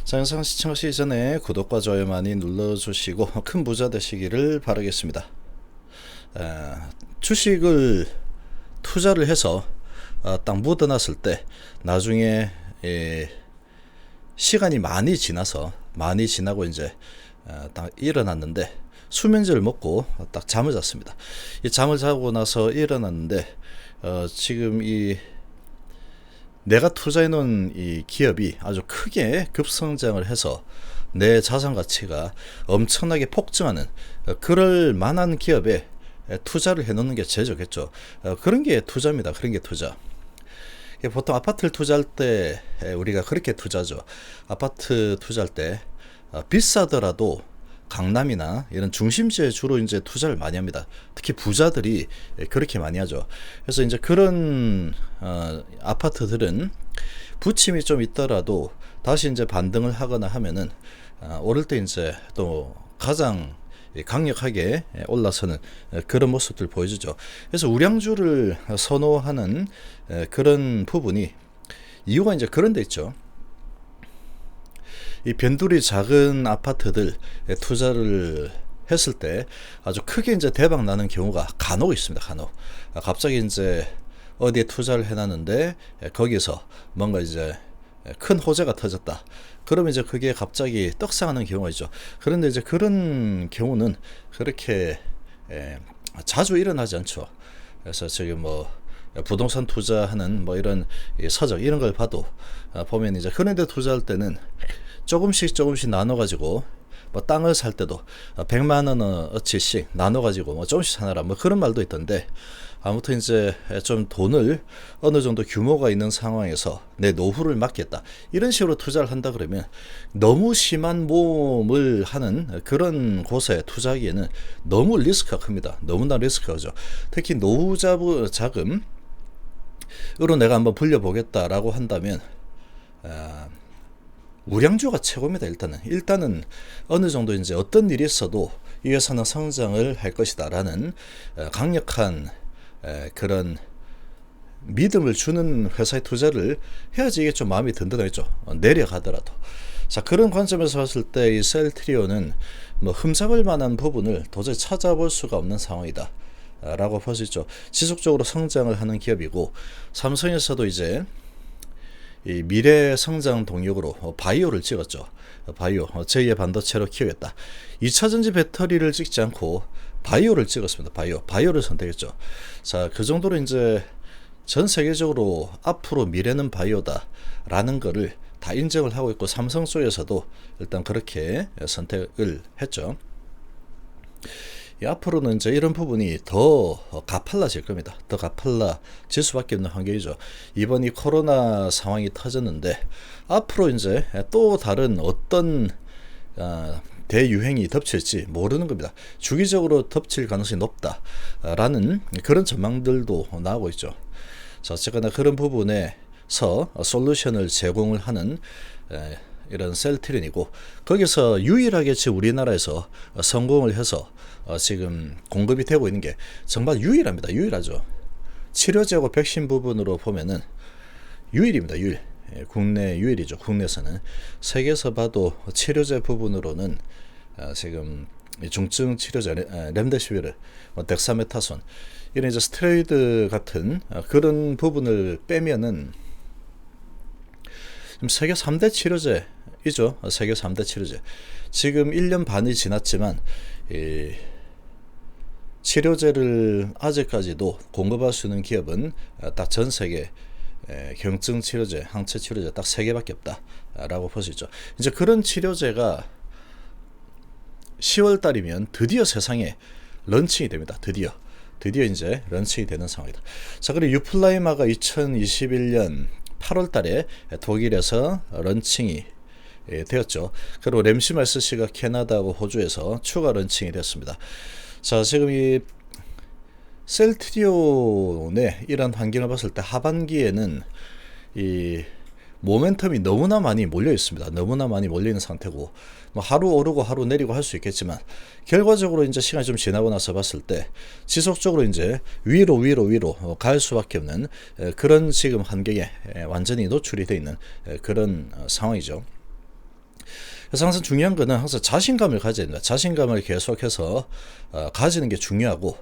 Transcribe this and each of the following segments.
자, 영상 시청하시기 전에 구독과 좋아요 많이 눌러주시고 큰 부자 되시기를 바라겠습니다. 주식을 투자를 해서 딱 묻어놨을 때 나중에 시간이 많이 지나고 이제 딱 일어났는데 수면제를 먹고 딱 잠을 잤습니다. 이 잠을 자고 나서 일어났는데 지금 내가 투자해놓은 이 기업이 아주 크게 급성장을 해서 내 자산 가치가 엄청나게 폭증하는 그럴 만한 기업에 투자를 해놓는 게 제일 좋겠죠. 그런 게 투자입니다. 그런 게 투자. 보통 아파트를 투자할 때 우리가 그렇게 투자죠. 아파트 투자할 때 비싸더라도 강남이나 이런 중심지에 주로 이제 투자를 많이 합니다. 특히 부자들이 그렇게 많이 하죠. 그래서 이제 그런 아파트들은 부침이 좀 있더라도 다시 이제 반등을 하거나 하면은 오를 때 이제 또 가장 강력하게 올라서는 그런 모습들 보여주죠. 그래서 우량주를 선호하는 그런 부분이 이유가 이제 그런 데 있죠. 이 변두리 작은 아파트들 투자를 했을 때 아주 크게 이제 대박 나는 경우가 간혹 있습니다. 간혹 갑자기 이제 어디에 투자를 해놨는데 거기서 뭔가 이제 큰 호재가 터졌다. 그러면 이제 그게 갑자기 떡상하는 경우가 있죠. 그런데 이제 그런 경우는 그렇게 자주 일어나지 않죠. 그래서 저기 뭐 부동산 투자하는 뭐 이런 서적 이런 걸 봐도 보면 이제 그런 데 투자할 때는 조금씩 나눠가지고 뭐 땅을 살 때도 100만 원어치씩 나눠가지고 뭐 조금씩 사느라 뭐 그런 말도 있던데, 아무튼 이제 좀 돈을 어느 정도 규모가 있는 상황에서 내 노후를 맡겠다 이런 식으로 투자를 한다 그러면 너무 심한 모험을 하는 그런 곳에 투자하기에는 너무 리스크가 큽니다. 너무나 리스크가 크죠. 특히 노후 자금으로 내가 한번 불려보겠다라고 한다면 우량주가 최고입니다. 일단은 어느 정도 이제 어떤 일이 있어도 이 회사는 성장을 할 것이다라는 강력한 그런 믿음을 주는 회사에 투자를 해야지 이게 좀 마음이 든든하겠죠. 내려가더라도. 자, 그런 관점에서 봤을 때 이 셀트리온은 뭐 흠잡을 만한 부분을 도저히 찾아볼 수가 없는 상황이다 라고 볼 수 있죠. 지속적으로 성장을 하는 기업이고, 삼성에서도 이제 이 미래 성장 동력으로 바이오를 찍었죠. 바이오 제2의 반도체로 키우겠다. 2차전지 배터리를 찍지 않고 바이오를 찍었습니다. 바이오를 선택했죠. 자, 그 정도로 이제 전 세계적으로 앞으로 미래는 바이오다라는 거를 다 인정을 하고 있고, 삼성 쪽에서도 일단 그렇게 선택을 했죠. 앞으로는 이제 이런 부분이 더 가팔라질 겁니다. 더 가팔라질 수밖에 없는 환경이죠. 이번 이 코로나 상황이 터졌는데 앞으로 이제 또 다른 어떤 대유행이 덮칠지 모르는 겁니다. 주기적으로 덮칠 가능성이 높다라는 그런 전망들도 나오고 있죠. 자, 어쨌거나 그런 부분에서 솔루션을 제공을 하는 이런 셀트리온이고, 거기서 유일하게 지금 우리나라에서 성공을 해서 지금 공급이 되고 있는 게 정말 유일하죠. 치료제하고 백신 부분으로 보면은 유일입니다. 국내 유일이죠. 국내에서는. 세계에서 봐도 치료제 부분으로는 지금 중증 치료제 렘데시비르, 덱사메타손 이런 이제 스테로이드 같은 그런 부분을 빼면은 세계 3대 치료제이죠. 세계 3대 치료제. 지금 1년 반이 지났지만 치료제를 아직까지도 공급할 수 있는 기업은 딱 전 세계 경증 치료제, 항체 치료제 딱 3개밖에 없다라고 볼 수 있죠. 이제 그런 치료제가 10월 달이면 드디어 세상에 런칭이 됩니다. 드디어 이제 런칭이 되는 상황이다. 자, 그리고 유플라이마가 2021년 8월 달에 독일에서 런칭이 되었죠. 그리고 램시말스씨가 캐나다하고 호주에서 추가 런칭이 됐습니다. 자, 지금 이 셀트리온의 이런 환경을 봤을 때 하반기에는 이 모멘텀이 너무나 많이 몰려 있습니다. 너무나 많이 몰려 있는 상태고, 뭐 하루 오르고 하루 내리고 할 수 있겠지만 결과적으로 이제 시간이 좀 지나고 나서 봤을 때 지속적으로 이제 위로 갈 수밖에 없는 그런 지금 환경에 완전히 노출이 되어 있는 그런 상황이죠. 그래서 항상 중요한 거는 항상 자신감을 가져야 된다. 자신감을 계속해서 가지는 게 중요하고,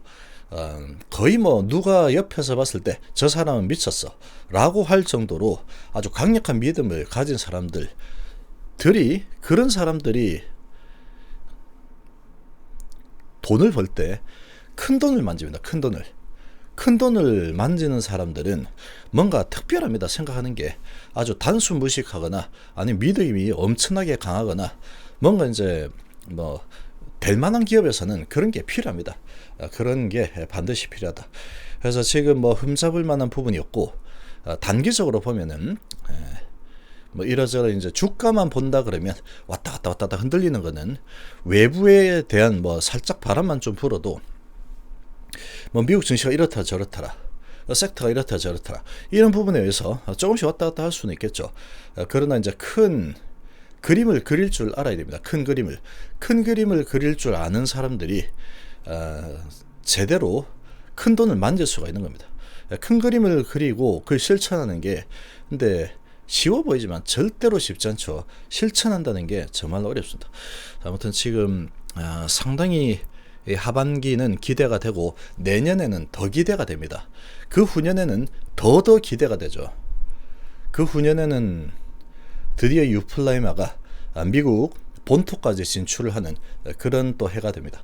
거의 뭐 누가 옆에서 봤을 때 저 사람은 미쳤어 라고 할 정도로 아주 강력한 믿음을 가진 사람들이, 그런 사람들이 돈을 벌 때 큰 돈을 만집니다. 큰 돈을 만지는 사람들은 뭔가 특별합니다. 생각하는 게 아주 단수 무식하거나 아니면 믿음이 엄청나게 강하거나 뭔가 이제 뭐 될 만한 기업에서는 그런 게 필요합니다. 그런 게 반드시 필요하다. 그래서 지금 뭐 흠잡을 만한 부분이 없고, 단기적으로 보면은 뭐 이러저러 이제 주가만 본다 그러면 왔다 갔다 흔들리는 거는 외부에 대한 뭐 살짝 바람만 좀 불어도 뭐 미국 증시가 이렇다 저렇더라, 섹터가 이렇다 저렇더라, 이런 부분에 의해서 조금씩 왔다 갔다 할 수는 있겠죠. 그러나 이제 큰 그림을 그릴 줄 알아야 됩니다. 큰 그림을 그릴 줄 아는 사람들이 제대로 큰 돈을 만질 수가 있는 겁니다. 큰 그림을 그리고 그걸 실천하는 게 근데 쉬워 보이지만 절대로 쉽지 않죠. 실천한다는 게 정말 어렵습니다. 아무튼 지금 상당히 하반기는 기대가 되고 내년에는 더 기대가 됩니다. 그 후년에는 더 기대가 되죠. 그 후년에는 드디어 유플라이마가 미국 본토까지 진출을 하는 그런 또 해가 됩니다.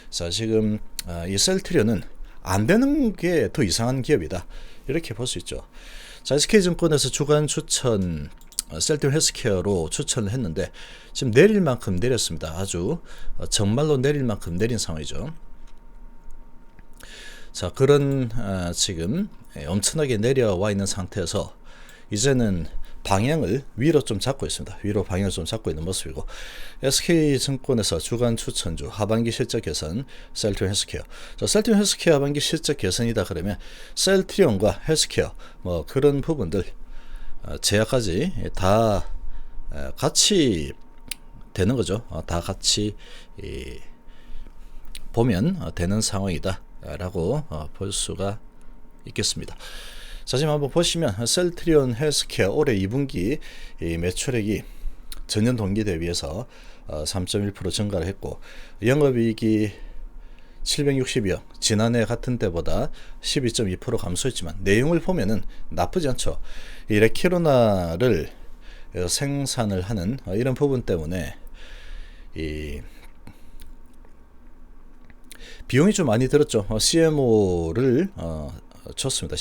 자, 지금 이 셀트리온은 안 되는 게 더 이상한 기업이다, 이렇게 볼 수 있죠. 자, SK증권에서 주간 추천 셀트리온 헬스케어로 추천을 했는데 지금 내릴 만큼 내렸습니다. 아주 정말로 내릴 만큼 내린 상황이죠. 자, 그런 지금 엄청나게 내려와 있는 상태에서 이제는 방향을 위로 좀 잡고 있습니다. 위로 방향을 좀 잡고 있는 모습이고, SK증권에서 주간 추천주 하반기 실적 개선 셀트리온 헬스케어. 셀트리온 헬스케어 하반기 실적 개선이다 그러면 셀트리온과 헬스케어 뭐 그런 부분들 제약까지 다 같이 되는 거죠. 다 같이 보면 되는 상황이다 라고 볼 수가 있겠습니다. 자, 지금 한번 보시면 셀트리온 헬스케어 올해 2분기 매출액이 전년 동기 대비해서 3.1% 증가를 했고, 영업이익이 760억, 지난해 같은 때보다 12.2% 감소했지만 내용을 보면은 나쁘지 않죠. 이 레키로나를 생산을 하는 이런 부분 때문에 이 비용이 좀 많이 들었죠. CMO를 줬습니다.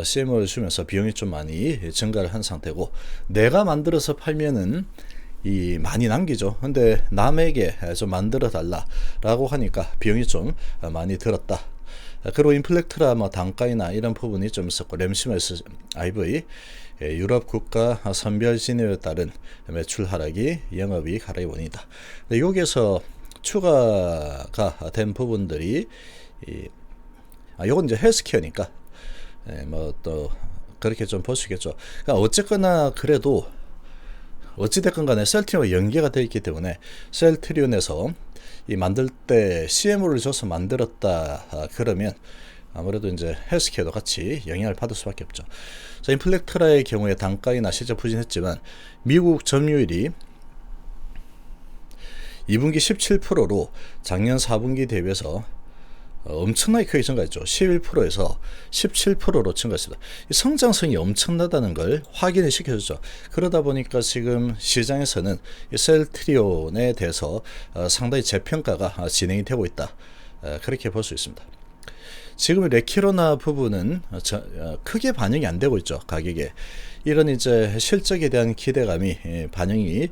CMO를 주면서 비용이 좀 많이 증가를 한 상태고, 내가 만들어서 팔면은 이 많이 남기죠. 근데 남에게 좀 만들어 달라라고 하니까 비용이 좀 많이 들었다. 그리고 인플렉트라 뭐 단가이나 이런 부분이 좀 있었고, 램시머스 IV 유럽 국가 선별 진입에 따른 매출 하락이 영업이익 하락의 원인이다. 여기에서 추가가 된 부분들이 요건 이제 헬스케어니까 뭐 또 그렇게 좀 볼 수 있겠죠. 그러니까 어쨌거나 그래도 어찌됐건 간에 셀트리온과 연계가 되어 있기 때문에 셀트리온에서 이 만들 때 CMO를 줘서 만들었다 그러면 아무래도 이제 헬스케어도 같이 영향을 받을 수밖에 없죠. 자, 인플렉트라의 경우에 단가이나 실적 부진했지만 미국 점유율이 2분기 17%로 작년 4분기 대비해서 엄청나게 크게 증가했죠. 11%에서 17%로 증가했습니다. 이 성장성이 엄청나다는 걸 확인을 시켜줬죠. 그러다 보니까 지금 시장에서는 이 셀트리온에 대해서 상당히 재평가가 진행이 되고 있다, 그렇게 볼 수 있습니다. 지금 레키로나 부분은 크게 반영이 안 되고 있죠. 가격에 이런 이제 실적에 대한 기대감이 반영이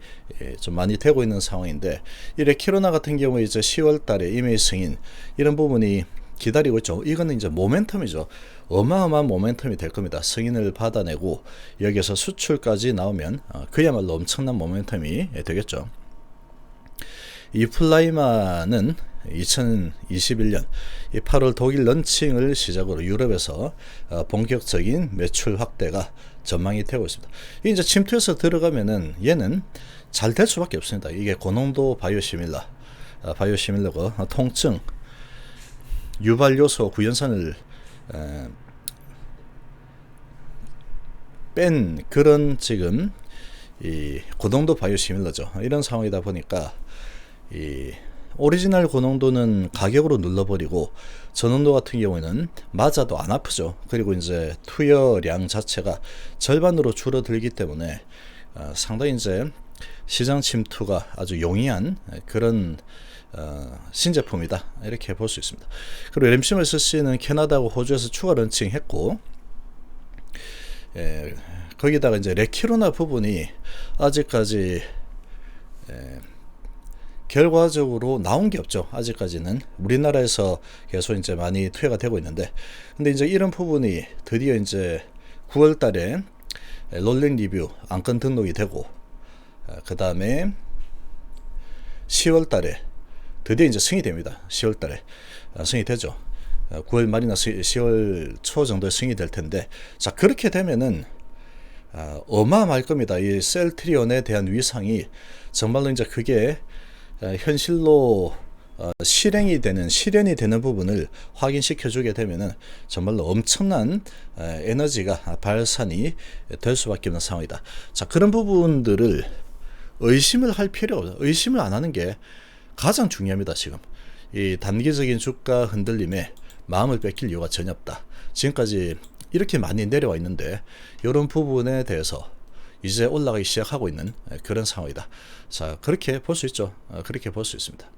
좀 많이 되고 있는 상황인데, 이 레키로나 같은 경우에 이제 10월달에 임의 승인 이런 부분이 기다리고 있죠. 이거는 이제 모멘텀이죠. 어마어마한 모멘텀이 될 겁니다. 승인을 받아내고 여기서 수출까지 나오면 그야말로 엄청난 모멘텀이 되겠죠. 이 플라이마는 2021년 8월 독일 런칭을 시작으로 유럽에서 본격적인 매출 확대가 전망이 되고 있습니다. 이제 침투해서 들어가면은 얘는 잘 될 수밖에 없습니다. 이게 고농도 바이오시밀러고 통증 유발 요소 구연산을 뺀 그런 지금 이 고농도 바이오시밀러죠. 이런 상황이다 보니까 이 오리지널 고농도는 가격으로 눌러버리고 저농도 같은 경우에는 맞아도 안 아프죠. 그리고 이제 투여량 자체가 절반으로 줄어들기 때문에 상당히 이제 시장 침투가 아주 용이한 그런 신제품이다, 이렇게 볼 수 있습니다. 그리고 램시멀스C는 캐나다하고 호주에서 추가 런칭했고, 거기다가 이제 레키로나 부분이 아직까지 결과적으로 나온 게 없죠. 아직까지는 우리나라에서 계속 이제 많이 투여가 되고 있는데, 근데 이제 이런 부분이 드디어 이제 9월 달에 롤링 리뷰 안건 등록이 되고, 그 다음에 10월 달에 드디어 이제 승이 됩니다. 10월 달에 승이 되죠. 9월 말이나 10월 초 정도에 승이 될 텐데, 자, 그렇게 되면은 어마어마할 겁니다. 이 셀트리온에 대한 위상이 정말로 이제 그게 현실로 실현이 되는 부분을 확인시켜 주게 되면은 정말로 엄청난 에너지가 발산이 될 수밖에 없는 상황이다. 자, 그런 부분들을 의심을 안 하는 게 가장 중요합니다. 지금 이 단기적인 주가 흔들림에 마음을 뺏길 이유가 전혀 없다. 지금까지 이렇게 많이 내려와 있는데 이런 부분에 대해서 이제 올라가기 시작하고 있는 그런 상황이다. 자, 그렇게 볼 수 있죠. 그렇게 볼 수 있습니다.